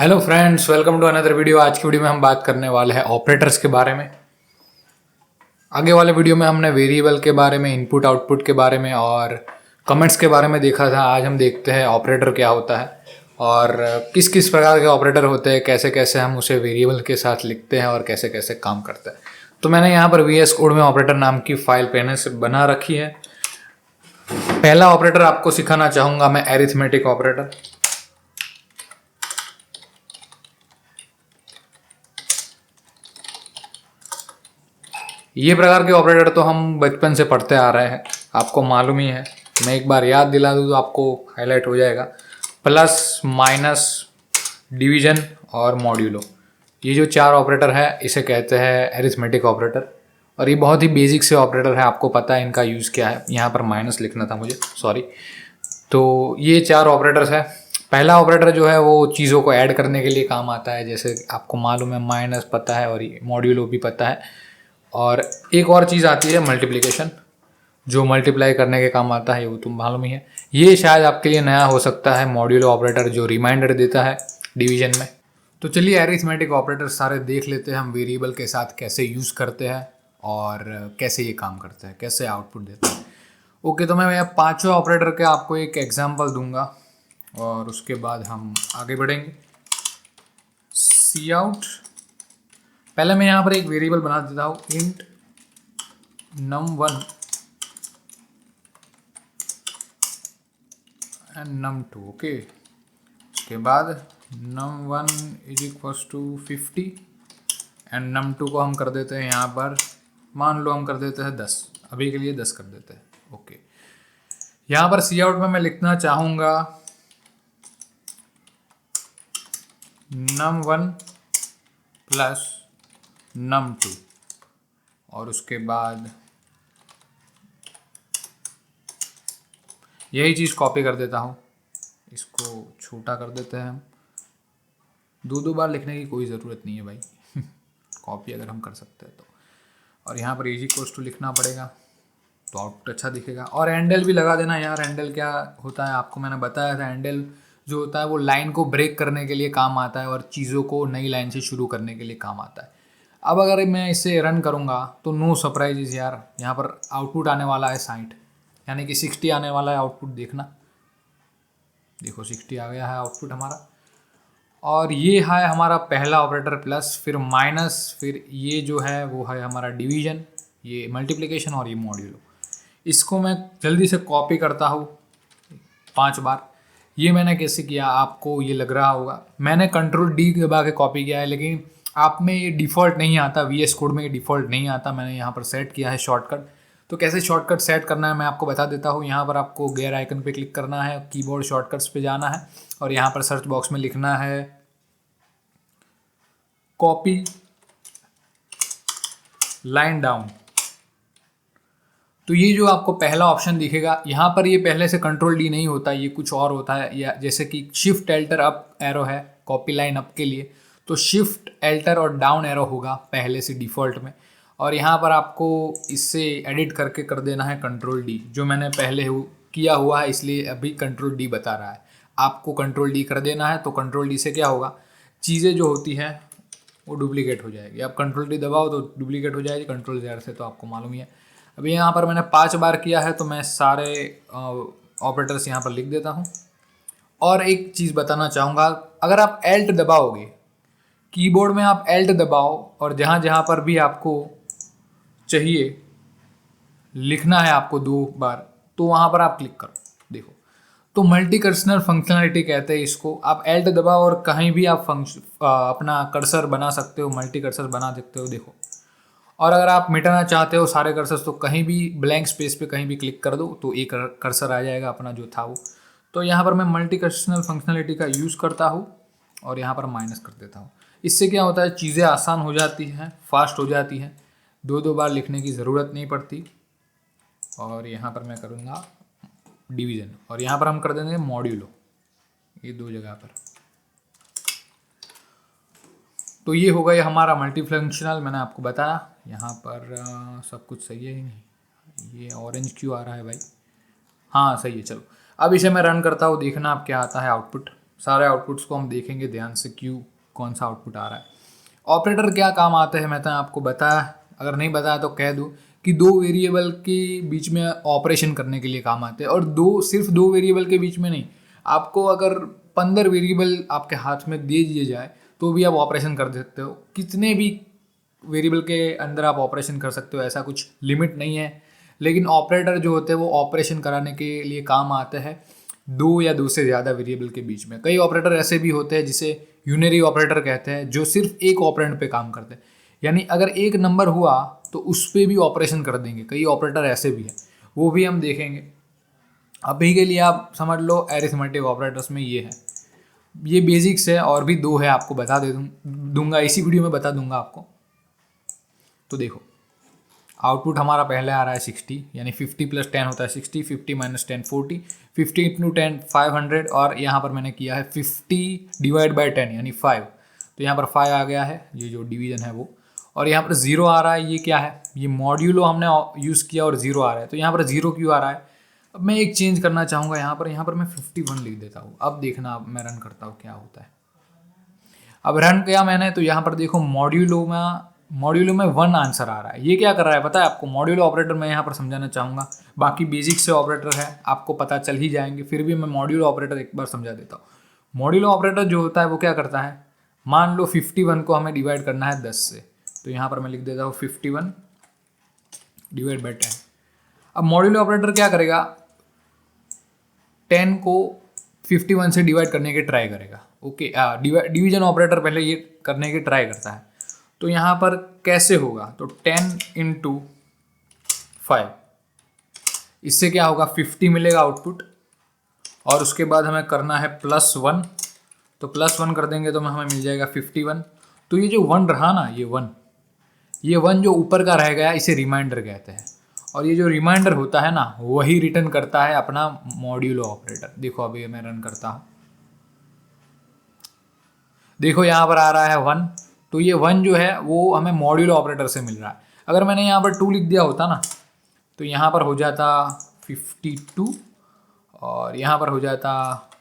Hello friends, welcome to another video. आज की video में हम बात करने वाले हैं ऑपरेटर्स के बारे में। आगे वाले वीडियो में हमने वेरिएबल के बारे में, इनपुट आउटपुट के बारे में और कमेंट्स के बारे में देखा था। आज हम देखते हैं ऑपरेटर क्या होता है और किस किस प्रकार के ऑपरेटर होते हैं, कैसे कैसे हम उसे वेरिएबल के साथ लिखते हैं और कैसे कैसे काम करता है। तो मैंने यहाँ पर VS कोड में ऑपरेटर नाम की फाइल पहले से बना रखी है। पहला ऑपरेटर आपको सिखाना चाहूँगा मैं, एरिथमेटिक ऑपरेटर। ये प्रकार के ऑपरेटर तो हम बचपन से पढ़ते आ रहे हैं, आपको मालूम ही है। मैं एक बार याद दिला दूँ तो आपको हाईलाइट हो जाएगा। प्लस, माइनस, डिवीजन और मॉड्यूलो, ये जो चार ऑपरेटर है इसे कहते हैं एरिथमेटिक ऑपरेटर। और ये बहुत ही बेसिक से ऑपरेटर है, आपको पता है इनका यूज़ क्या है। यहाँ पर माइनस लिखना था मुझे, सॉरी। तो ये चार ऑपरेटर्स है। पहला ऑपरेटर जो है वो चीज़ों को ऐड करने के लिए काम आता है, जैसे आपको मालूम है माइनस पता है और मॉड्यूलो भी पता है। और एक और चीज़ आती है मल्टीप्लिकेशन, जो मल्टीप्लाई करने के काम आता है, वो तुम मालूम ही है। ये शायद आपके लिए नया हो सकता है, मॉड्यूलो ऑपरेटर जो रिमाइंडर देता है डिवीजन में। तो चलिए अरिथमेटिक ऑपरेटर सारे देख लेते हैं हम वेरिएबल के साथ कैसे यूज़ करते हैं और कैसे ये काम करते हैं, कैसे आउटपुट देते हैं। ओके, तो मैं पांचों ऑपरेटर के आपको एक एग्जांपल दूंगा और उसके बाद हम आगे बढ़ेंगे। सी आउट, पहले मैं यहाँ पर एक वेरिएबल बना देता हूँ, int num1 and num2। Okay, उसके बाद num1 is equals to 50 and num2 को हम कर देते हैं यहाँ पर, मान लो हम कर देते हैं 10, अभी के लिए 10 कर देते हैं। ओके, यहाँ पर सी आउट में मैं लिखना चाहूँगा num1 प्लस num2 और उसके बाद यही चीज़ कॉपी कर देता हूँ, इसको छोटा कर देते हैं हम। दो बार लिखने की कोई ज़रूरत नहीं है भाई कॉपी अगर हम कर सकते हैं तो। और यहाँ पर इज इक्वल्स टू लिखना पड़ेगा तो आउटपुट अच्छा दिखेगा। और एंडल भी लगा देना यार। एंडल क्या होता है आपको मैंने बताया था, एंडल जो होता है वो लाइन को ब्रेक करने के लिए काम आता है और चीज़ों को नई लाइन से शुरू करने के लिए काम आता है। अब अगर मैं इसे रन करूँगा तो नो सरप्राइजेज यार, यहाँ पर आउटपुट आने वाला है 60, यानी कि 60 आने वाला है आउटपुट। देखना, देखो 60 आ गया है आउटपुट हमारा। और ये है हमारा पहला ऑपरेटर, प्लस, फिर माइनस, फिर ये जो है वो है हमारा डिवीजन, ये मल्टीप्लिकेशन और ये मॉड्यूलो। इसको मैं जल्दी से कॉपी करता हूँ 5 बार। ये मैंने कैसे किया आपको ये लग रहा होगा, मैंने Ctrl+D दबा के कॉपी किया है, लेकिन आप में ये डिफ़ॉल्ट नहीं आता, VS कोड में ये डिफ़ॉल्ट नहीं आता। मैंने यहाँ पर सेट किया है शॉर्टकट। तो कैसे शॉर्टकट सेट करना है मैं आपको बता देता हूँ। यहाँ पर आपको गेयर आइकन पे क्लिक करना है, कीबोर्ड शॉर्टकट्स पे जाना है और यहाँ पर सर्च बॉक्स में लिखना है कॉपी लाइन डाउन। तो ये जो आपको पहला ऑप्शन दिखेगा यहाँ पर, ये पहले से Ctrl+D नहीं होता, ये कुछ और होता है। या जैसे कि शिफ्ट एल्टर अप एरो है कॉपी लाइन अप के लिए, तो शिफ्ट एल्टर और डाउन एरो होगा पहले से डिफ़ॉल्ट में। और यहाँ पर आपको इससे एडिट करके कर देना है Ctrl+D, जो मैंने पहले किया हुआ है इसलिए अभी Ctrl+D बता रहा है। आपको Ctrl+D कर देना है, तो Ctrl+D से क्या होगा, चीज़ें जो होती हैं वो डुप्लीकेट हो जाएगी। आप Ctrl+D दबाओ तो डुप्लीकेट हो जाएगी, Ctrl+Z से तो आपको मालूम ही है। अभी यहाँ पर मैंने 5 बार किया है तो मैं सारे ऑपरेटर्स यहाँ पर लिख देता हूँ। और एक चीज़ बताना चाहूँगा, अगर आप Alt दबाओगे, कीबोर्ड में आप Alt दबाओ और जहाँ जहाँ पर भी आपको चाहिए लिखना है आपको 2 बार, तो वहाँ पर आप क्लिक करो। देखो, तो मल्टी कर्सर फंक्शनलिटी कहते हैं इसको। आप Alt दबाओ और कहीं भी आप अपना कर्सर बना सकते हो, मल्टी कर्सर बना सकते हो। देखो, और अगर आप मिटाना चाहते हो सारे कर्सर तो कहीं भी ब्लैंक स्पेस पे कहीं भी क्लिक कर दो तो एक कर्सर आ जाएगा अपना जो था वो। तो यहाँ पर मैं मल्टी कर्सर फंक्शनलिटी का यूज़ करता हूँ और यहाँ पर माइनस कर देता हूँ। इससे क्या होता है, चीज़ें आसान हो जाती हैं, फास्ट हो जाती हैं, 2 बार लिखने की ज़रूरत नहीं पड़ती। और यहाँ पर मैं करूँगा डिवीज़न और यहाँ पर हम कर देंगे मॉड्यूलो, ये 2 जगह पर। तो ये हो गया हमारा मल्टी फंक्शनल, मैंने आपको बताया। यहाँ पर सब कुछ सही है ही नहीं, ये ऑरेंज क्यों आ रहा है भाई। हाँ सही है, चलो अब इसे मैं रन करता हूँ, देखना आप क्या आता है आउटपुट। सारे आउटपुट्स को हम देखेंगे ध्यान से क्यों कौन सा आउटपुट आ रहा है। ऑपरेटर क्या काम आते हैं मैं तो आपको बताया, अगर नहीं बताया तो कह दूँ कि दो वेरिएबल के बीच में ऑपरेशन करने के लिए काम आते हैं। और सिर्फ दो वेरिएबल के बीच में नहीं, आपको अगर 15 वेरिएबल आपके हाथ में दे दिए जाए तो भी आप ऑपरेशन कर सकते हो। कितने भी वेरिएबल के अंदर आप ऑपरेशन कर सकते हो, ऐसा कुछ लिमिट नहीं है। लेकिन ऑपरेटर जो होते हैं वो ऑपरेशन कराने के लिए काम आते हैं दो या दो से ज़्यादा वेरिएबल के बीच में। कई ऑपरेटर ऐसे भी होते हैं जिसे यूनरी ऑपरेटर कहते हैं, जो सिर्फ एक ऑपरेंड पे काम करते हैं, यानी अगर एक नंबर हुआ तो उस पर भी ऑपरेशन कर देंगे। कई ऑपरेटर ऐसे भी हैं, वो भी हम देखेंगे। अभी के लिए आप समझ लो एरिथमेटिक ऑपरेटर्स में ये है, ये बेसिक्स है। और भी दो है, आपको बता दूंगा इसी वीडियो में बता दूंगा आपको। तो देखो आउटपुट हमारा पहले आ रहा है 60, यानी 50 + 10 होता है 60, 50 - 10 40, 50 × 10 500, और यहाँ पर मैंने किया है 50 / 10 यानी 5। तो यहाँ पर 5 आ गया है, ये जो डिवीजन है वो। और यहाँ पर 0 आ रहा है, ये क्या है, ये मॉड्यूलो हमने यूज़ किया और 0 आ रहा है। तो यहाँ पर 0 क्यों आ रहा है? अब मैं एक चेंज करना चाहूँगा यहाँ पर मैं 51 लिख देता हूँ। अब देखना, अब मैं रन करता हूँ क्या होता है। अब रन किया मैंने, तो यहाँ पर देखो मॉड्यूलो में 1 आंसर आ रहा है। ये क्या कर रहा है पता है आपको? मॉड्यूलो ऑपरेटर मैं यहाँ पर समझाना चाहूँगा, बाकी बेसिक से ऑपरेटर है आपको पता चल ही जाएंगे, फिर भी मैं मॉड्यूलो ऑपरेटर एक बार समझा देता हूँ। मॉड्यूलो ऑपरेटर जो होता है वो क्या करता है, मान लो 51 को हमें डिवाइड करना है 10 से, तो यहाँ पर मैं लिख देता हूँ 51 / 10। अब मॉड्यूलो ऑपरेटर क्या करेगा, 10 को 51 से डिवाइड करने की ट्राई करेगा। ओके, डिवीजन ऑपरेटर पहले ये करने की ट्राई करता है। तो यहाँ पर कैसे होगा, तो 10 × 5, इससे क्या होगा 50 मिलेगा आउटपुट। और उसके बाद हमें करना है +1, तो +1 कर देंगे तो हमें मिल जाएगा 51। तो ये जो 1 रहा ना, ये 1 जो ऊपर का रह गया इसे रिमाइंडर कहते हैं। और ये जो रिमाइंडर होता है ना, वही रिटर्न करता है अपना मॉड्यूलो ऑपरेटर। देखो अभी मैं रन करता हूँ, देखो यहाँ पर आ रहा है 1। तो ये 1 जो है वो हमें मॉड्यूलो ऑपरेटर से मिल रहा है। अगर मैंने यहाँ पर 2 लिख दिया होता ना, तो यहाँ पर हो जाता 52, और यहाँ पर हो जाता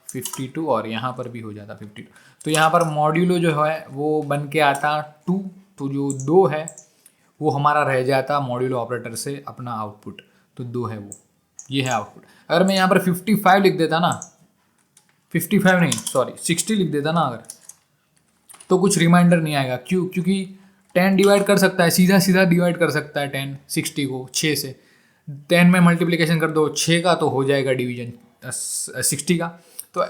52, और यहाँ पर भी हो जाता 52। तो यहाँ पर मॉड्यूलो जो है वो बन के आता 2। तो जो 2 है वो हमारा रह जाता मॉड्यूलो ऑपरेटर से अपना आउटपुट। तो 2 है वो, ये है आउटपुट। अगर मैं यहाँ पर 55 लिख देता ना, 55 नहीं सॉरी 60 लिख देता ना अगर, तो कुछ रिमाइंडर नहीं आएगा। क्यों? क्योंकि 10 डिवाइड कर सकता है, सीधा सीधा डिवाइड कर सकता है 10 60 को 6 से। 10 में मल्टीप्लिकेशन कर दो 6 का, तो हो जाएगा डिवीजन 60 का। तो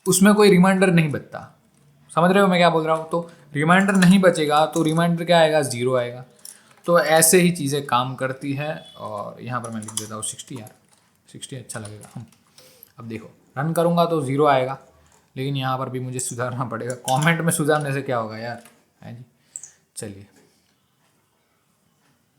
उसमें कोई रिमाइंडर नहीं बचता। समझ रहे हो मैं क्या बोल रहा हूँ? तो रिमाइंडर नहीं बचेगा तो रिमाइंडर क्या आएगा, 0 आएगा। तो ऐसे ही चीज़ें काम करती है। और यहाँ पर मैं लिख देता हूँ 60, यार 60 अच्छा लगेगा। अब देखो रन करूँगा तो 0 आएगा, लेकिन यहाँ पर भी मुझे सुधारना पड़ेगा। कमेंट में सुधारने से क्या होगा यार, है जी। चलिए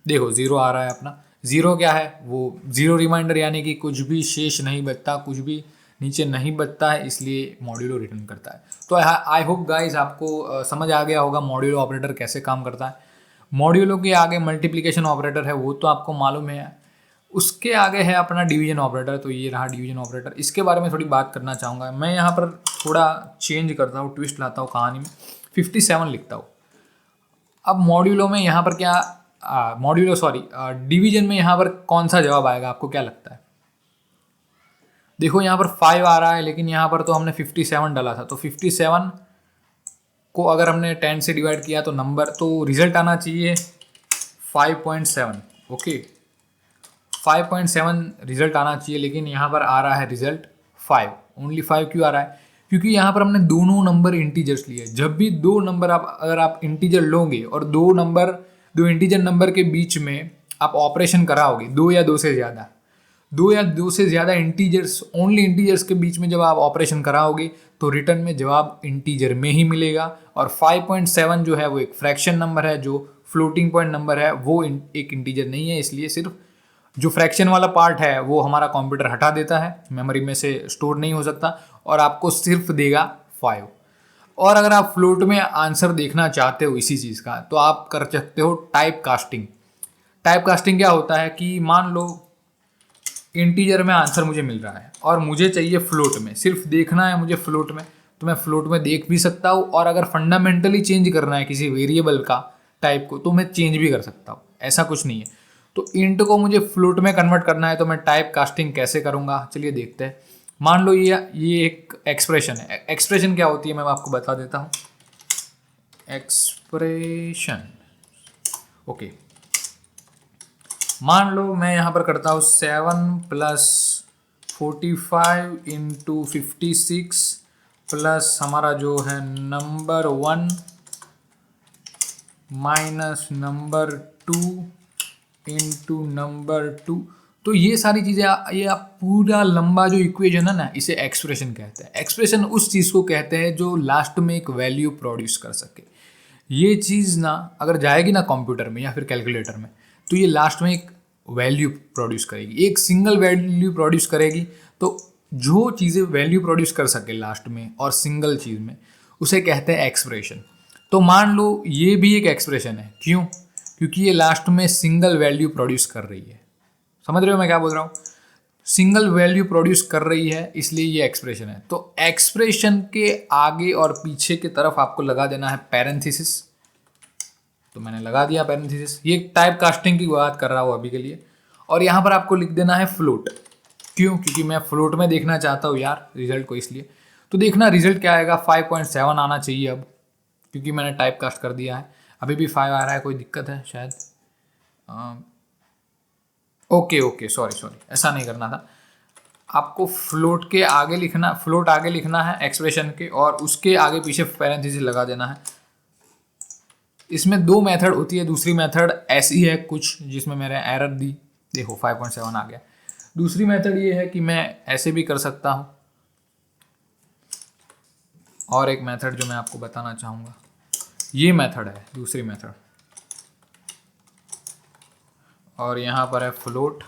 देखो 0 आ रहा है अपना। 0 क्या है, वो 0 रिमाइंडर, यानी कि कुछ भी शेष नहीं बचता, कुछ भी नीचे नहीं बचता है, इसलिए मॉड्यूलो रिटर्न करता है। तो आई होप गाइस आपको समझ आ गया होगा मॉड्यूलो ऑपरेटर कैसे काम करता है। मॉड्यूलो के आगे मल्टीप्लिकेशन ऑपरेटर है, वो तो आपको मालूम है। उसके आगे है अपना डिवीजन ऑपरेटर। तो ये रहा डिवीजन ऑपरेटर, इसके बारे में थोड़ी बात करना चाहूँगा। मैं यहाँ पर थोड़ा चेंज करता हूँ, ट्विस्ट लाता हूँ कहानी में, 57 लिखता हूँ। अब मॉड्यूलो में यहाँ पर क्या डिवीजन में यहाँ पर कौन सा जवाब आएगा, आपको क्या लगता है? देखो यहाँ पर 5 आ रहा है, लेकिन यहाँ पर तो हमने 57 डाला था। तो 57 को अगर हमने 10 से डिवाइड किया तो नंबर, तो रिजल्ट आना चाहिए 5.7। ओके 5.7 रिजल्ट आना चाहिए, लेकिन यहाँ पर आ रहा है रिजल्ट 5। ओनली 5 क्यों आ रहा है? क्योंकि यहाँ पर हमने दोनों नंबर इंटीजर्स लिए। जब भी दो नंबर अगर आप इंटीजर लोगे और दो इंटीजर नंबर के बीच में आप ऑपरेशन कराओगे, दो या दो से ज़्यादा इंटीजर्स, ओनली इंटीजर्स के बीच में जब आप ऑपरेशन कराओगे तो रिटर्न में जवाब इंटीजर में ही मिलेगा। और 5.7 जो है वो एक फ्रैक्शन नंबर है, जो फ्लोटिंग पॉइंट नंबर है, वो एक इंटीजर नहीं है। इसलिए सिर्फ जो फ्रैक्शन वाला पार्ट है वो हमारा कंप्यूटर हटा देता है, मेमोरी में से स्टोर नहीं हो सकता, और आपको सिर्फ देगा 5। और अगर आप फ्लोट में आंसर देखना चाहते हो इसी चीज़ का, तो आप कर सकते हो टाइप कास्टिंग। टाइप कास्टिंग क्या होता है कि मान लो इंटीजर में आंसर मुझे मिल रहा है और मुझे चाहिए फ्लोट में, सिर्फ देखना है मुझे फ्लोट में, तो मैं फ्लोट में देख भी सकता हूँ, और अगर फंडामेंटली चेंज करना है किसी वेरिएबल का टाइप को तो मैं चेंज भी कर सकता हूँ, ऐसा कुछ नहीं है। तो इंट को मुझे फ्लोट में कन्वर्ट करना है तो मैं टाइप कास्टिंग कैसे करूँगा, चलिए देखते हैं। मान लो ये एक एक्सप्रेशन है। एक्सप्रेशन क्या होती है मैं आपको बता देता हूँ। एक्सप्रेशन, ओके, मान लो मैं यहाँ पर करता हूँ 7+45 × 56 प्लस हमारा जो है number 1 minus number 2 into number 2। तो ये सारी चीज़ें ये आप पूरा लंबा जो इक्वेशन है ना, इसे एक्सप्रेशन कहते हैं। एक्सप्रेशन उस चीज़ को कहते हैं जो लास्ट में एक वैल्यू प्रोड्यूस कर सके। ये चीज़ ना अगर जाएगी ना कंप्यूटर में या फिर कैलकुलेटर में, तो ये लास्ट में एक वैल्यू प्रोड्यूस करेगी, एक सिंगल वैल्यू प्रोड्यूस करेगी। तो जो चीज़ें वैल्यू प्रोड्यूस कर सके लास्ट में और सिंगल चीज़ में, उसे कहते हैं एक्सप्रेशन। तो मान लो ये भी एक एक्सप्रेशन है, क्यों? क्योंकि ये लास्ट में सिंगल वैल्यू प्रोड्यूस कर रही है। समझ रहे हो मैं क्या बोल रहा हूँ? सिंगल वैल्यू प्रोड्यूस कर रही है, इसलिए ये एक्सप्रेशन है। तो एक्सप्रेशन के आगे और पीछे की तरफ आपको लगा देना है पैरेंथेसिस। तो मैंने लगा दिया पैरेंथेसिस। ये टाइप कास्टिंग की बात कर रहा हूँ अभी के लिए। और यहाँ पर आपको लिख देना है फ्लोट। क्यों? क्योंकि मैं फ्लोट में देखना चाहता हूँ यार रिजल्ट को, इसलिए। तो देखना रिजल्ट क्या आएगा। 5.7 आना चाहिए अब, क्योंकि मैंने टाइप कास्ट कर दिया है। अभी भी 5 आ रहा है, कोई दिक्कत है शायद? ओके, सॉरी, ऐसा नहीं करना था। आपको फ्लोट के आगे लिखना, फ्लोट आगे लिखना है एक्सप्रेशन के, और उसके आगे पीछे पैरेंथेसिस लगा देना है। इसमें 2 मेथड होती है। दूसरी मेथड ऐसी है कुछ जिसमें मैंने एरर दी, देखो 5.7 आ गया। दूसरी मेथड ये है कि मैं ऐसे भी कर सकता हूँ, और एक मेथड जो मैं आपको बताना चाहूँगा, ये मेथड है दूसरी मेथड। और यहाँ पर है फ्लोट।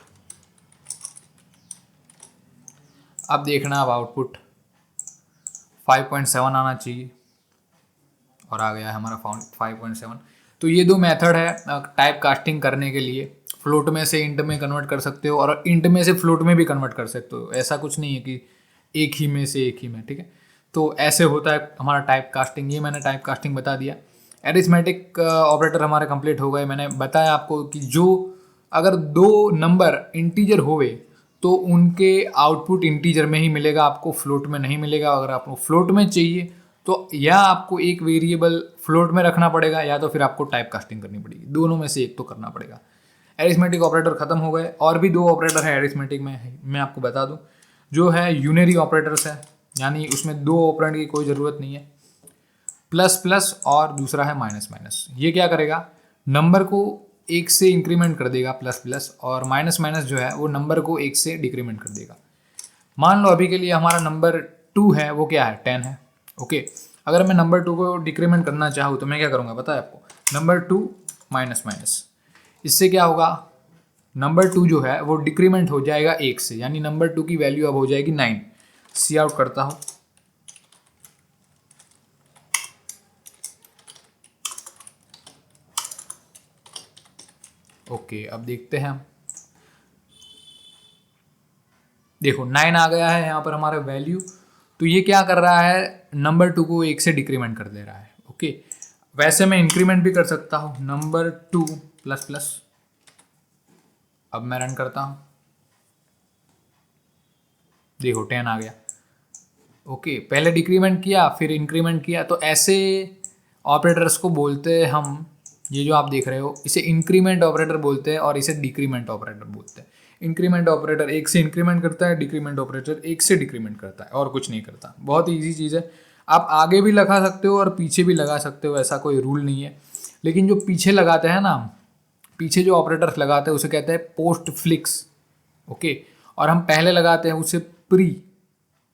अब देखना, अब आउटपुट 5.7 आना चाहिए, और आ गया है हमारा 5.7। तो ये 2 मेथड है टाइप कास्टिंग करने के लिए। फ्लोट में से इंट में कन्वर्ट कर सकते हो, और इंट में से फ्लोट में भी कन्वर्ट कर सकते हो। ऐसा कुछ नहीं है कि एक ही में से एक ही में, ठीक है। तो ऐसे होता है हमारा टाइप कास्टिंग। ये मैंने टाइप कास्टिंग बता दिया। एरिथमेटिक ऑपरेटर हमारे कंप्लीट हो गए। मैंने बताया आपको कि जो अगर 2 नंबर इंटीजर होवे तो उनके आउटपुट इंटीजर में ही मिलेगा, आपको फ्लोट में नहीं मिलेगा। अगर आपको फ्लोट में चाहिए तो या आपको एक वेरिएबल फ्लोट में रखना पड़ेगा, या तो फिर आपको टाइप कास्टिंग करनी पड़ेगी। दोनों में से एक तो करना पड़ेगा। एरिथमेटिक ऑपरेटर खत्म हो गए। और भी 2 ऑपरेटर है एरिथमेटिक में, मैं आपको बता दूं, जो है यूनरी ऑपरेटर्स है, यानी उसमें 2 ऑपरेंड की कोई ज़रूरत नहीं है। प्लस प्लस और दूसरा है माइनस माइनस। ये क्या करेगा, नंबर को 1 से इंक्रीमेंट कर देगा प्लस प्लस, और माइनस माइनस जो है वो नंबर को 1 से डिक्रीमेंट कर देगा। मान लो अभी के लिए हमारा नंबर 2 है, वो क्या है, 10 है। ओके, अगर मैं नंबर 2 को डिक्रीमेंट करना चाहूँ तो मैं क्या करूँगा पता है आपको, नंबर 2 माइनस माइनस। इससे क्या होगा, नंबर 2 जो है वो डिक्रीमेंट हो जाएगा 1 से, यानी नंबर 2 की वैल्यू अब हो जाएगी 9। सी आउट करता हूँ। ओके, अब देखते हैं हम। देखो 9 आ गया है यहाँ पर हमारा वैल्यू। तो ये क्या कर रहा है, नंबर 2 को 1 से डिक्रीमेंट कर दे रहा है। ओके, वैसे मैं इंक्रीमेंट भी कर सकता हूँ, नंबर 2 प्लस प्लस। अब मैं रन करता हूँ, देखो 10 आ गया। ओके, पहले डिक्रीमेंट किया फिर इंक्रीमेंट किया। तो ऐसे ऑपरेटर्स को बोलते हैं हम, ये जो आप देख रहे हो इसे इंक्रीमेंट ऑपरेटर बोलते हैं, और इसे डिक्रीमेंट ऑपरेटर बोलते हैं। इंक्रीमेंट ऑपरेटर 1 से इंक्रीमेंट करता है, डिक्रीमेंट ऑपरेटर 1 से डिक्रीमेंट करता है, और कुछ नहीं करता। बहुत ईजी चीज़ है। आप आगे भी लगा सकते हो और पीछे भी लगा सकते हो, ऐसा कोई रूल नहीं है। लेकिन जो पीछे लगाते हैं ना, पीछे जो ऑपरेटर्स लगाते हैं उसे कहते हैं पोस्ट फ्लिक्स। ओके, और हम पहले लगाते हैं उसे प्री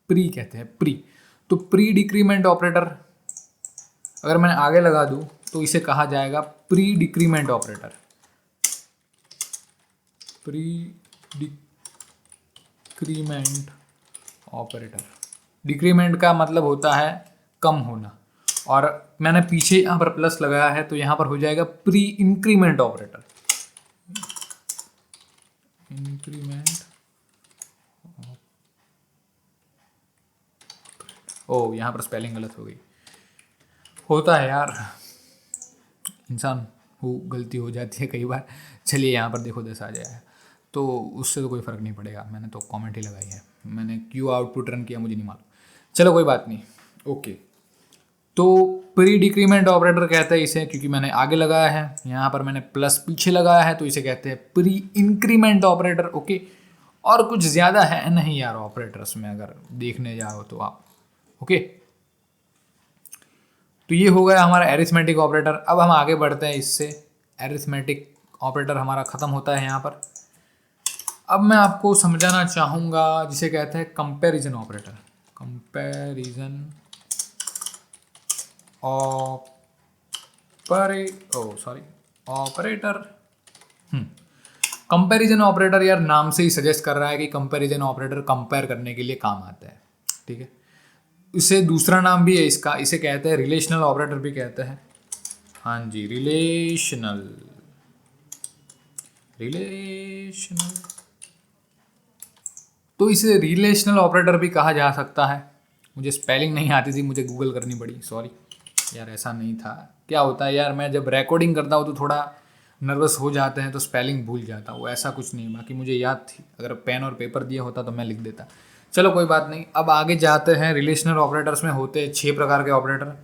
प्री कहते हैं, प्री। तो प्री डिक्रीमेंट ऑपरेटर अगर मैं आगे लगा दूं तो इसे कहा जाएगा pre decrement operator. Pre decrement operator, decrement का मतलब होता है कम होना, और मैंने पीछे यहाँ पर प्लस लगाया है तो यहाँ पर हो जाएगा प्री इंक्रीमेंट ऑपरेटर। इंक्रीमेंट, ओ यहाँ पर स्पेलिंग गलत हो गई, होता है यार, इंसान वो गलती हो जाती है कई बार। चलिए यहाँ पर देखो 10 आ जाएगा, तो उससे तो कोई फ़र्क नहीं पड़ेगा, मैंने तो कमेंट ही लगाई है, मैंने क्यों आउटपुट रन किया मुझे नहीं मालूम, चलो कोई बात नहीं। ओके, तो प्री डिक्रीमेंट ऑपरेटर कहते हैं इसे, क्योंकि मैंने आगे लगाया है, यहाँ पर मैंने प्लस पीछे लगाया है, तो इसे कहते हैं प्री इंक्रीमेंट ऑपरेटर। ओके, और कुछ ज़्यादा है नहीं यार ऑपरेटर्स में अगर देखने जाओ तो आप। ओके, तो ये हो गया हमारा एरिथमेटिक ऑपरेटर। अब हम आगे बढ़ते हैं इससे, एरिथमेटिक ऑपरेटर हमारा ख़त्म होता है यहाँ पर। अब मैं आपको समझाना चाहूँगा जिसे कहते हैं comparison operator. Comparison operator. Comparison operator यार नाम से ही सजेस्ट कर रहा है कि कंपैरिजन ऑपरेटर कंपेयर करने के लिए काम आता है, ठीक है। इसे दूसरा नाम भी है इसका, इसे कहते हैं रिलेशनल ऑपरेटर भी कहते हैं। हाँ जी, रिलेशनल। तो इसे रिलेशनल ऑपरेटर भी कहा जा सकता है। मुझे स्पेलिंग नहीं आती थी, मुझे गूगल करनी पड़ी, सॉरी यार, ऐसा नहीं था। क्या होता है यार, मैं जब रिकॉर्डिंग करता हूँ तो थोड़ा नर्वस हो जाते हैं तो स्पेलिंग भूल जाता हूँ, ऐसा कुछ नहीं। बाकी मुझे याद थी, अगर पेन और पेपर दिया होता तो मैं लिख देता। चलो कोई बात नहीं, अब आगे जाते हैं। रिलेशनल ऑपरेटर्स में होते हैं 6 प्रकार के ऑपरेटर।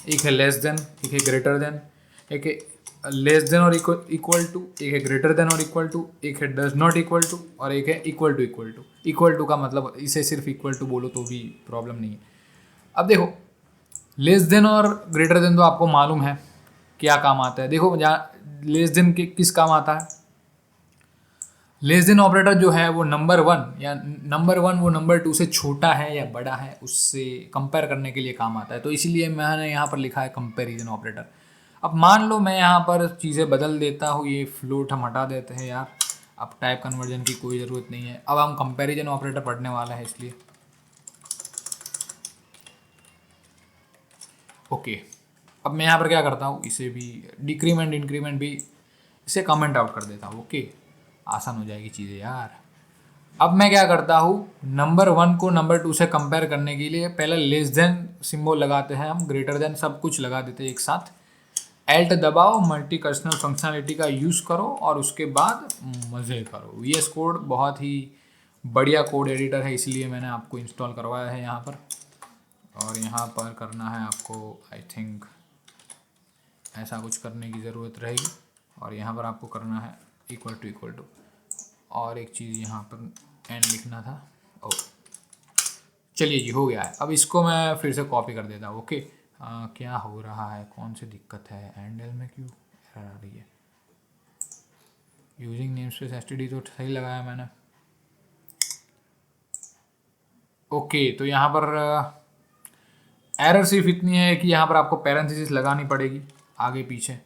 एक है लेस देन, एक है ग्रेटर देन, एक है लेस देन और इक्वल टू, एक है ग्रेटर देन और इक्वल टू, एक है डज नॉट इक्वल टू, और एक है equal to equal to. Equal to का मतलब इसे सिर्फ इक्वल टू बोलो तो भी प्रॉब्लम नहीं है। अब देखो, लेस देन और ग्रेटर देन तो आपको मालूम है क्या काम आता है। देखो जहाँ लेस देन के किस काम आता है, लेस देन ऑपरेटर जो है वो नंबर 1 या नंबर 1 वो नंबर 2 से छोटा है या बड़ा है उससे कंपेयर करने के लिए काम आता है। तो इसीलिए मैंने यहाँ पर लिखा है कंपैरिजन ऑपरेटर। अब मान लो मैं यहाँ पर चीज़ें बदल देता हूँ, ये फ्लोट हम हटा देते हैं यार, अब टाइप कन्वर्जन की कोई ज़रूरत नहीं है। अब हम कंपैरिजन ऑपरेटर पढ़ने वाला है इसलिए। ओके, अब मैं यहाँ पर क्या करता हूँ, इसे भी डिक्रीमेंट इंक्रीमेंट भी इसे कमेंट आउट कर देता हूँ। ओके, आसान हो जाएगी चीज़ें यार। अब मैं क्या करता हूँ, नंबर 1 को नंबर 2 से कंपेयर करने के लिए पहले लेस देन सिंबल लगाते हैं हम, ग्रेटर देन सब कुछ लगा देते हैं एक साथ। एल्ट दबाओ, मल्टी कर्सनल फंक्शनलिटी का यूज़ करो और उसके बाद मज़े करो। VS कोड बहुत ही बढ़िया कोड एडिटर है, इसलिए मैंने आपको इंस्टॉल करवाया है यहाँ पर। और यहाँ पर करना है आपको, आई थिंक ऐसा कुछ करने की ज़रूरत रहेगी। और यहाँ पर आपको करना है इक्वल टू, और एक चीज़ यहाँ पर एंड लिखना था। ओ चलिए जी, हो गया है। अब इसको मैं फिर से कॉपी कर देता हूँ। ओके, क्या हो रहा है, कौन सी दिक्कत है, एंडल में क्यों एरर आ रही है। यूजिंग नेम स्पेस एसटीडी तो सही लगाया मैंने। ओके, तो यहाँ पर एरर सिर्फ इतनी है कि यहाँ पर आपको पैरेंथेसिस लगानी पड़ेगी आगे पीछे,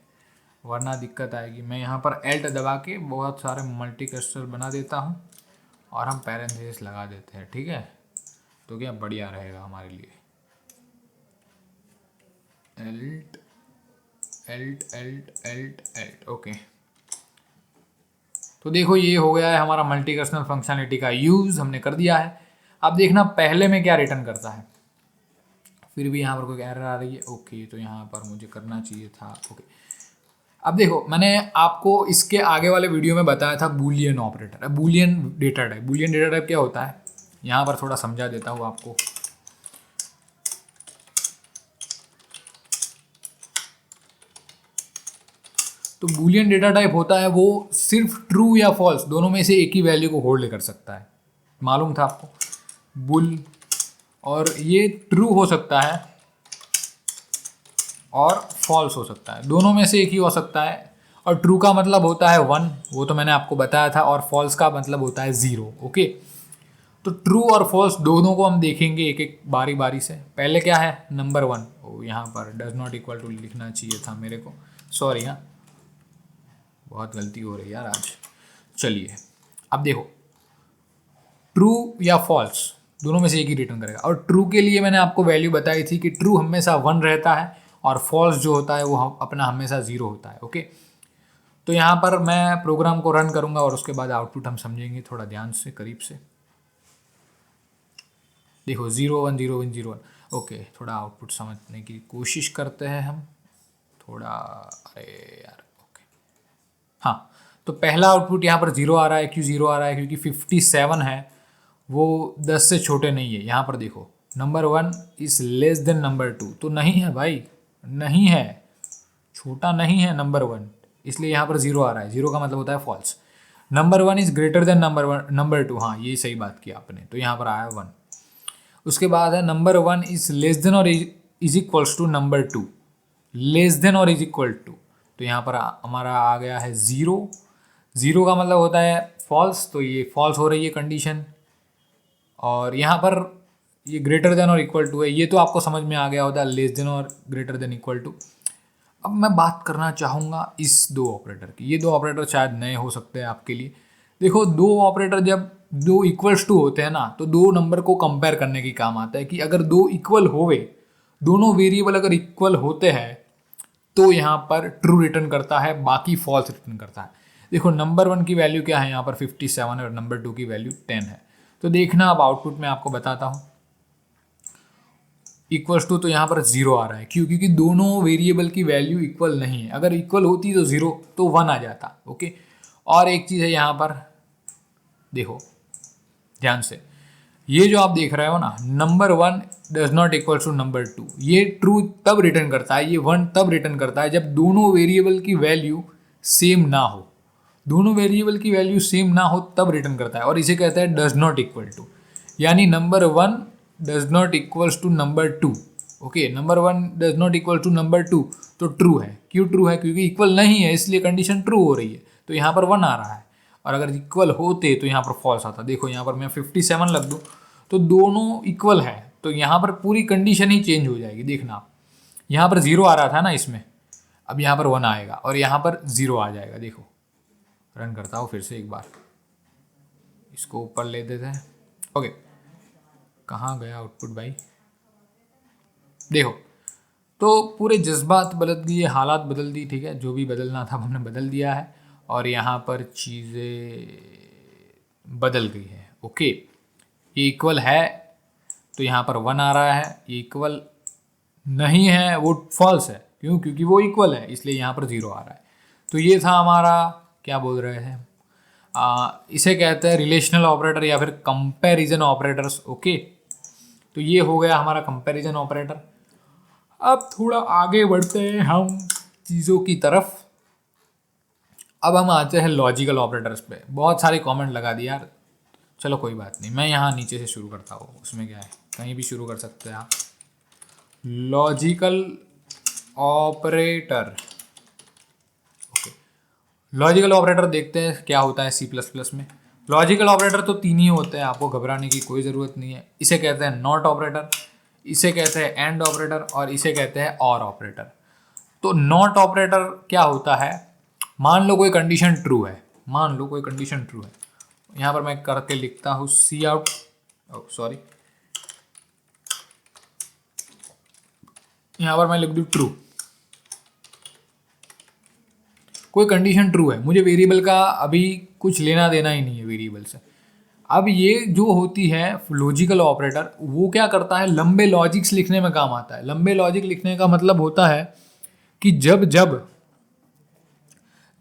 वरना दिक्कत आएगी। मैं यहाँ पर एल्ट दबा के बहुत सारे मल्टी कर्सर बना देता हूँ और हम पैरेंथेसिस लगा देते हैं, ठीक है। तो क्या बढ़िया रहेगा हमारे लिए। Alt Alt Alt Alt Alt. Okay, तो देखो ये हो गया है हमारा मल्टी कर्सनल फंक्शनलिटी का यूज़ हमने कर दिया है। अब देखना पहले में क्या रिटर्न करता है। फिर भी यहाँ पर कोई एरर आ रही है। ओके, तो यहाँ पर मुझे करना चाहिए था। ओके, अब देखो मैंने आपको इसके आगे वाले वीडियो में बताया था Boolean operator, Boolean data type. Boolean data type क्या होता है, यहाँ पर थोड़ा समझा देता हूँ आपको। तो बूलियन डेटा टाइप होता है वो सिर्फ ट्रू या फॉल्स दोनों में से एक ही वैल्यू को होल्ड कर सकता है। मालूम था आपको बुल, और ये ट्रू हो सकता है और फॉल्स हो सकता है, दोनों में से एक ही हो सकता है। और ट्रू का मतलब होता है 1, वो तो मैंने आपको बताया था, और फॉल्स का मतलब होता है 0। ओके, तो ट्रू और फॉल्स दोनों को हम देखेंगे एक एक बारी बारी से। पहले क्या है, नंबर 1, यहाँ पर डज नॉट इक्वल टू लिखना चाहिए था मेरे को, सॉरी। हाँ, बहुत गलती हो रही है यार आज। चलिए अब देखो, ट्रू या फॉल्स दोनों में से एक ही रिटर्न करेगा। और ट्रू के लिए मैंने आपको वैल्यू बताई थी कि ट्रू हमेशा 1 रहता है और फॉल्स जो होता है वो अपना हमेशा 0 होता है। ओके, तो यहाँ पर मैं प्रोग्राम को रन करूँगा और उसके बाद आउटपुट हम समझेंगे थोड़ा ध्यान से, करीब से। देखो 0 1 0 1 0 1। ओके, थोड़ा आउटपुट समझने की कोशिश करते हैं हम थोड़ा। अरे यार, ओके, हाँ, तो पहला आउटपुट यहाँ पर 0 आ रहा है। क्यों 0 आ रहा है? क्योंकि 57 है वो 10 से छोटे नहीं है। यहाँ पर देखो, number 1 is less then number 2, तो नहीं है भाई, नहीं है, छोटा नहीं है नंबर 1, इसलिए यहाँ पर 0 आ रहा है। 0 का मतलब होता है false. Number 1 is greater than number 2, हाँ ये सही बात की आपने, तो यहाँ पर आया 1। उसके बाद है नंबर 1 इज लेस देन और is equals to number 2, less than और इज इक्वल टू, तो यहाँ पर हमारा आ गया है 0। 0 का मतलब होता है फॉल्स, तो ये फॉल्स हो रही है कंडीशन। और यहाँ पर ये ग्रेटर देन और इक्वल टू है, ये तो आपको समझ में आ गया होता है, लेस देन और ग्रेटर देन इक्वल टू। अब मैं बात करना चाहूँगा इस दो ऑपरेटर की। ये दो ऑपरेटर शायद नए हो सकते हैं आपके लिए। देखो, दो ऑपरेटर जब दो इक्वल्स टू होते हैं ना, तो दो नंबर को कंपेयर करने की काम आता है कि अगर दो इक्वल होवे, दोनों वेरिएबल अगर इक्वल होते हैं तो यहाँ पर ट्रू रिटर्न करता है, बाकी फॉल्स रिटर्न करता है। देखो, नंबर 1 की वैल्यू क्या है यहाँ पर 57 है और नंबर 2 की वैल्यू 10 है। तो देखना, अब आउटपुट में आपको बताता हूँ। इक्वल्स टू, तो यहाँ पर 0 आ रहा है। क्यों? क्योंकि दोनों वेरिएबल की वैल्यू इक्वल नहीं है। अगर इक्वल होती तो 0, तो 1 आ जाता। ओके, और एक चीज़ है यहाँ पर, देखो ध्यान से, ये जो आप देख रहे हो ना, number 1 does not equal to number 2, ये ट्रू तब रिटर्न करता है, ये 1 तब रिटर्न करता है जब दोनों वेरिएबल की वैल्यू सेम ना हो। दोनों वेरिएबल की वैल्यू सेम ना हो तब रिटर्न करता है, और इसे कहता है डज नॉट इक्वल टू। यानी number 1 does not equals to number 2। Okay, number 1 does not equal to number 2, तो ट्रू है। क्यों ट्रू है? क्योंकि इक्वल नहीं है, इसलिए कंडीशन ट्रू हो रही है, तो यहाँ पर 1 आ रहा है। और अगर इक्वल होते तो यहाँ पर फॉल्स आता। देखो, यहाँ पर मैं 57 लग दूँ तो दोनों इक्वल है, तो यहाँ पर पूरी कंडीशन ही चेंज हो जाएगी। देखना आप, यहाँ पर 0 आ रहा था ना इसमें, अब यहाँ पर 1 आएगा और यहाँ पर 0 आ जाएगा। देखो, रन करता हूँ फिर से एक बार, इसको ऊपर ले देते हैं। ओके, कहाँ गया आउटपुट भाई? देखो, तो पूरे जज्बात बदल दिए, हालात बदल दी, ठीक है, जो भी बदलना था हमने बदल दिया है, और यहाँ पर चीज़ें बदल गई है। ओके, ये इक्वल है तो यहाँ पर 1 आ रहा है, ये इक्वल नहीं है वो फॉल्स है। क्यों? क्योंकि वो इक्वल है, इसलिए यहाँ पर 0 आ रहा है। तो ये था हमारा, क्या बोल रहे हैं, इसे कहते हैं रिलेशनल ऑपरेटर या फिर कंपैरिजन ऑपरेटर्स। ओके, तो ये हो गया हमारा कंपैरिजन ऑपरेटर। अब थोड़ा आगे बढ़ते हैं हम चीज़ों की तरफ। अब हम आते हैं लॉजिकल ऑपरेटर्स पे। बहुत सारे कमेंट लगा दिए यार, चलो कोई बात नहीं, मैं यहाँ नीचे से शुरू करता हूँ, उसमें क्या है, कहीं भी शुरू कर सकते हैं आप। Logical operator, okay, logical operator देखते हैं क्या होता है C++ में। लॉजिकल ऑपरेटर तो 3 ही होते हैं, आपको घबराने की कोई ज़रूरत नहीं है। इसे कहते हैं नॉट ऑपरेटर, इसे कहते हैं एंड ऑपरेटर, और इसे कहते हैं और ऑपरेटर। तो नॉट ऑपरेटर क्या होता है? मान लो कोई कंडीशन ट्रू है, मान लो कोई कंडीशन ट्रू है, यहाँ पर मैं करके लिखता हूँ सी आउट, सॉरी, यहाँ पर मैं लिख दूँ ट्रू। कोई कंडीशन ट्रू है, मुझे वेरिएबल का अभी कुछ लेना देना ही नहीं है वेरिएबल से। अब ये जो होती है लॉजिकल ऑपरेटर, वो क्या करता है, लंबे लॉजिक्स लिखने में काम आता है। लंबे लॉजिक लिखने का मतलब होता है कि जब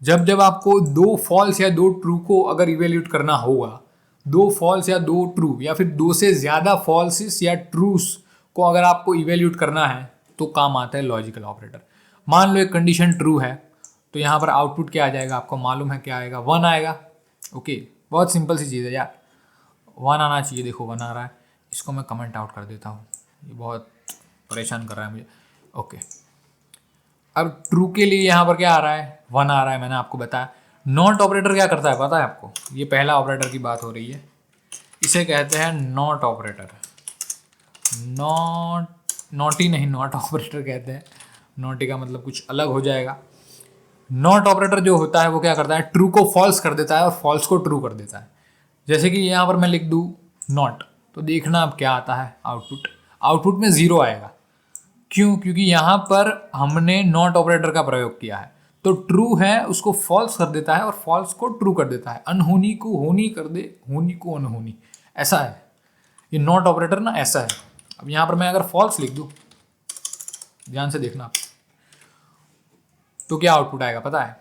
जब आपको दो फॉल्स या दो ट्रू को अगर इवेल्यूट करना होगा, दो फॉल्स या दो ट्रू, या फिर दो से ज़्यादा फॉल्सेस या ट्रूस को अगर आपको इवेल्यूट करना है, तो काम आता है लॉजिकल ऑपरेटर। मान लो एक कंडीशन ट्रू है, तो यहाँ पर आउटपुट क्या आ जाएगा, आपको मालूम है क्या आएगा, 1 आएगा। ओके, बहुत सिंपल सी चीज़ है यार, 1 आना चाहिए। देखो 1 आ रहा है, इसको मैं कमेंट आउट कर देता हूँ, ये बहुत परेशान कर रहा है मुझे। ओके, अब ट्रू के लिए यहाँ पर क्या आ रहा है, 1 आ रहा है, मैंने आपको बताया। नॉट ऑपरेटर क्या करता है पता है आपको? ये पहला ऑपरेटर की बात हो रही है, इसे कहते हैं नॉट ऑपरेटर। नॉटी नहीं, नॉट ऑपरेटर कहते हैं। नॉटी का मतलब कुछ अलग हो जाएगा। नॉट ऑपरेटर जो होता है वो क्या करता है, ट्रू को फॉल्स कर देता है और फॉल्स को ट्रू कर देता है। जैसे कि यहाँ पर मैं लिख दूँ नॉट, तो देखना अब क्या आता है आउटपुट में 0 आएगा। क्यों? क्योंकि यहाँ पर हमने नॉट ऑपरेटर का प्रयोग किया है, तो ट्रू है उसको फॉल्स कर देता है और फॉल्स को ट्रू कर देता है। अनहोनी को होनी कर दे, होनी को अनहोनी, ऐसा है ये नॉट ऑपरेटर ना, ऐसा है। अब यहाँ पर मैं अगर फॉल्स लिख दूँ, ध्यान से देखना आप, तो क्या आउटपुट आएगा पता है?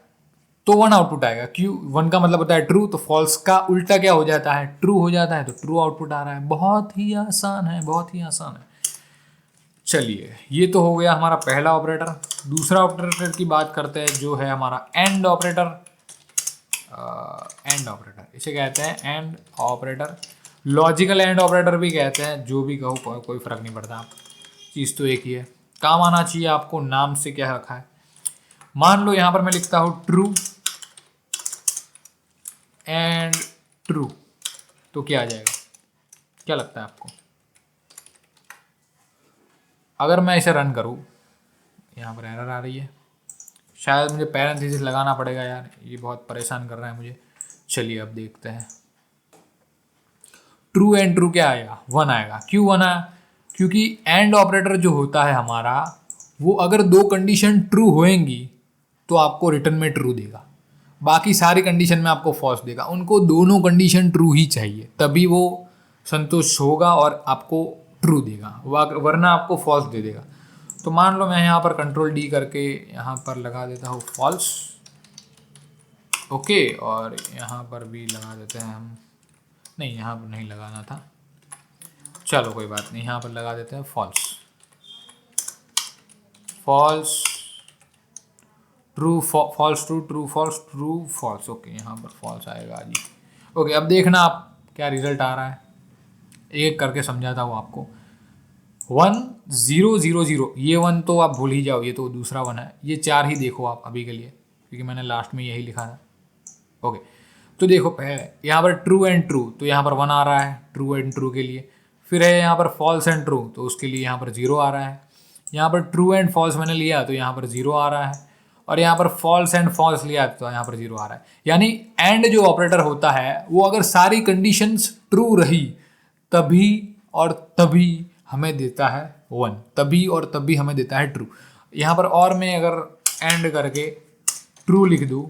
तो 1 आउटपुट आएगा। क्यों? 1 का मतलब होता है ट्रू, तो फॉल्स का उल्टा क्या हो जाता है? ट्रू हो जाता है, तो ट्रू आउटपुट आ रहा है। बहुत ही आसान है, बहुत ही आसान है। चलिए, ये तो हो गया हमारा पहला ऑपरेटर। दूसरा ऑपरेटर की बात करते हैं, जो है हमारा एंड ऑपरेटर। एंड ऑपरेटर इसे कहते हैं and operator, logical and operator भी कहते हैं, जो भी कहो कोई फर्क नहीं पड़ता, चीज़ तो एक ही है। काम आना चाहिए आपको, नाम से क्या रखा है। मान लो यहाँ पर मैं लिखता हूँ ट्रू एंड ट्रू, तो क्या आ जाएगा? क्या लगता है आपको? अगर मैं इसे रन करूँ, यहाँ पर एरर आ रही है, शायद मुझे पैरेंथेसिस लगाना पड़ेगा यार, ये बहुत परेशान कर रहा है मुझे। चलिए अब देखते हैं। ट्रू एंड ट्रू क्या आएगा? 1 आएगा। क्यों 1 आया? क्योंकि एंड ऑपरेटर जो होता है हमारा, वो अगर 2 कंडीशन ट्रू होएंगी तो आपको रिटर्न में ट्रू देगा, बाकी सारी कंडीशन में आपको फॉल्स देगा। उनको दोनों कंडीशन ट्रू ही चाहिए, तभी वो संतुष्ट होगा और आपको ट्रू देगा, वरना आपको फॉल्स दे देगा। तो मान लो मैं यहाँ पर कंट्रोल डी करके यहाँ पर लगा देता हूँ फॉल्स, ओके, और यहाँ पर भी लगा देते हैं हम, नहीं यहाँ पर नहीं लगाना था, चलो कोई बात नहीं, यहाँ पर लगा देते हैं false. False true false true true false true false, okay, यहाँ पर फॉल्स आएगा जी। ओके, अब देखना आप क्या रिजल्ट आ रहा है, एक करके समझाता हूँ आपको। 1 0 0 0, ये 1 तो आप भूल ही जाओ, ये तो दूसरा 1 है। ये 4 ही देखो आप अभी के लिए, क्योंकि मैंने लास्ट में यही लिखा था। ओके, तो देखो पहले यहाँ पर ट्रू एंड ट्रू, तो यहाँ पर 1 आ रहा है ट्रू एंड ट्रू के लिए। फिर है यहाँ पर फॉल्स एंड ट्रू, तो उसके लिए यहाँ पर 0 आ रहा है। यहाँ पर ट्रू एंड फॉल्स मैंने लिया, तो यहाँ पर 0 आ रहा है। और यहाँ पर फॉल्स एंड फॉल्स लिया, तो यहाँ पर 0 आ रहा है। यानी एंड जो ऑपरेटर होता है, वो अगर सारी कंडीशंस ट्रू रही तभी और तभी हमें देता है 1, तभी और तभी हमें देता है ट्रू। यहाँ पर और मैं अगर एंड करके ट्रू लिख दूँ,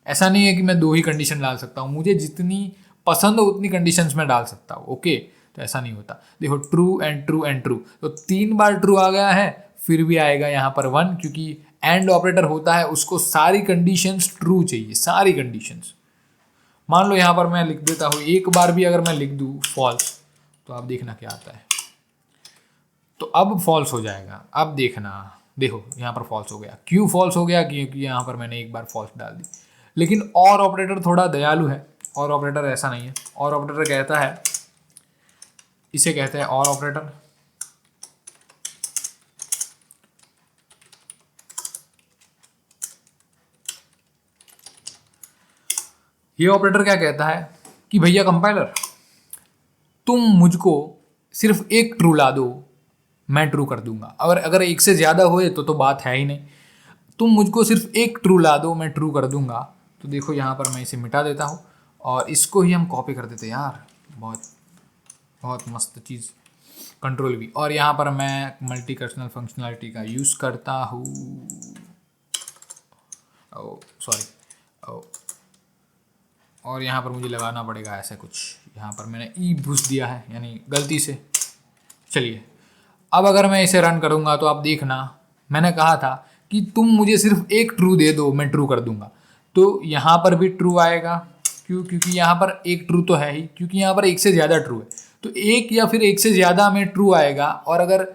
ऐसा नहीं है कि मैं 2 ही कंडीशन डाल सकता हूँ, मुझे जितनी पसंद हो उतनी कंडीशंस में डाल सकता हूँ। ओके, तो ऐसा नहीं होता। देखो true and true and true, तो 3 बार ट्रू आ गया है, फिर भी आएगा यहाँ पर 1, क्योंकि एंड ऑपरेटर होता है, उसको सारी कंडीशंस ट्रू चाहिए, सारी कंडीशंस। मान लो यहाँ पर मैं लिख देता हूँ, एक बार भी अगर मैं लिख दूँ फॉल्स, तो आप देखना क्या आता है। तो अब फॉल्स हो जाएगा। अब देखना, देखो यहाँ पर फॉल्स हो गया। क्यों फॉल्स हो गया? क्योंकि यहाँ पर मैंने एक बार फॉल्स डाल दी। लेकिन और ऑपरेटर थोड़ा दयालु है, और ऑपरेटर ऐसा नहीं है। और ऑपरेटर कहता है, इसे कहते हैं और ऑपरेटर। ये ऑपरेटर क्या कहता है कि भैया कंपाइलर, तुम मुझको सिर्फ एक ट्रू ला दो, मैं ट्रू कर दूंगा। अगर एक से ज़्यादा होए तो बात है ही नहीं। तुम मुझको सिर्फ एक ट्रू ला दो, मैं ट्रू कर दूंगा। तो देखो यहाँ पर मैं इसे मिटा देता हूँ और इसको ही हम कॉपी कर देते यार, बहुत बहुत मस्त चीज़, कंट्रोल भी। और यहाँ पर मैं मल्टी कर्सनल फंक्शनलिटी का यूज़ करता हूँ, ओ सॉरी, और यहाँ पर मुझे लगाना पड़ेगा ऐसा कुछ, यहाँ पर मैंने ई घुस दिया है, यानी गलती से। चलिए, अब अगर मैं इसे रन करूँगा तो आप देखना, मैंने कहा था कि तुम मुझे सिर्फ एक ट्रू दे दो, मैं ट्रू कर दूंगा। तो यहाँ पर भी ट्रू आएगा। क्यों? क्योंकि यहाँ पर एक ट्रू तो है ही, क्योंकि यहाँ पर एक से ज़्यादा ट्रू है, तो एक या फिर एक से ज़्यादा में ट्रू आएगा। और अगर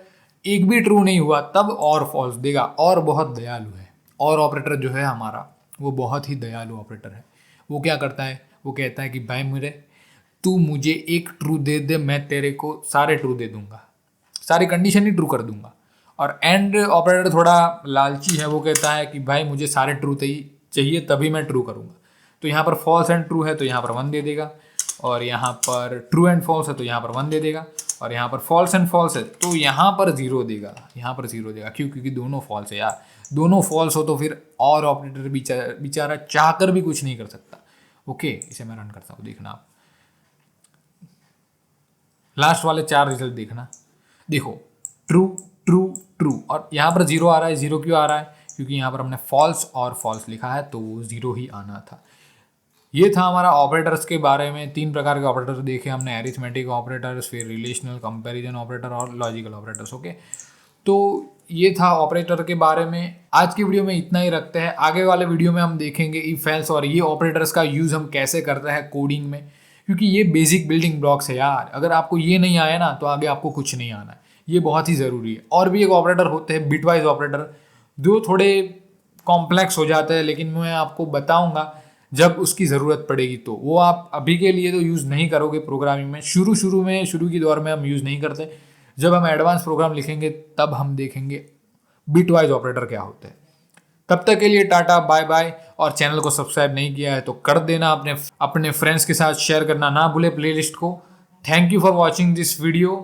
एक भी ट्रू नहीं हुआ तब और फॉल्स देगा। और बहुत दयालु है, और ऑपरेटर जो है हमारा, वो बहुत ही दयालु ऑपरेटर है। वो क्या करता है? वो कहता है कि भाई मेरे, तू मुझे एक ट्रू दे दे, मैं तेरे को सारे ट्रू दे दूंगा, सारी कंडीशन ही ट्रू कर दूंगा। और एंड ऑपरेटर थोड़ा लालची है, वो कहता है कि भाई मुझे सारे ट्रू चाहिए तभी मैं ट्रू करूंगा। तो यहाँ पर फॉल्स एंड ट्रू है तो यहाँ पर 1 दे देगा, और यहाँ पर ट्रू एंड फॉल्स है तो यहाँ पर 1 दे देगा, और यहाँ पर फॉल्स एंड फॉल्स है तो यहाँ पर 0 देगा, यहाँ पर 0 देगा। क्यों? क्योंकि दोनों फॉल्स है यार। दोनों फॉल्स हो तो फिर और ऑपरेटर बेचारा चाहकर भी कुछ नहीं कर सकता। ओके, इसे मैं रन करता हूँ, देखना आप लास्ट वाले 4 रिजल्ट देखना। देखो ट्रू ट्रू ट्रू, और यहाँ पर 0 आ रहा है। 0 क्यों आ रहा है? क्योंकि यहाँ पर हमने फॉल्स और फॉल्स लिखा है, तो 0 ही आना था। ये था हमारा ऑपरेटर्स के बारे में। 3 प्रकार के ऑपरेटर देखे हमने, एरिथमेटिक ऑपरेटर्स, फिर रिलेशनल, कंपैरिजन ऑपरेटर और लॉजिकल ऑपरेटर्स। ओके, तो ये था ऑपरेटर के बारे में। आज की वीडियो में इतना ही रखते हैं। आगे वाले वीडियो में हम देखेंगे इफ एल्स और ये ऑपरेटर्स का यूज़ हम कैसे करते हैं कोडिंग में, क्योंकि ये बेसिक बिल्डिंग ब्लॉक्स है यार। अगर आपको ये नहीं आया ना तो आगे आपको कुछ नहीं आना है, ये बहुत ही ज़रूरी है। और भी एक ऑपरेटर होते हैं बिटवाइज ऑपरेटर, जो थोड़े कॉम्प्लेक्स हो जाते हैं, लेकिन मैं आपको बताऊंगा जब उसकी ज़रूरत पड़ेगी। तो वो आप अभी के लिए तो यूज़ नहीं करोगे प्रोग्रामिंग में, शुरू की दौर में हम यूज़ नहीं करते। जब हम एडवांस प्रोग्राम लिखेंगे तब हम देखेंगे बिटवाइज ऑपरेटर क्या होते हैं। तब तक के लिए टाटा बाय बाय। और चैनल को सब्सक्राइब नहीं किया है तो कर देना, अपने फ्रेंड्स के साथ शेयर करना ना भूले प्लेलिस्ट को। Thank you for watching this video.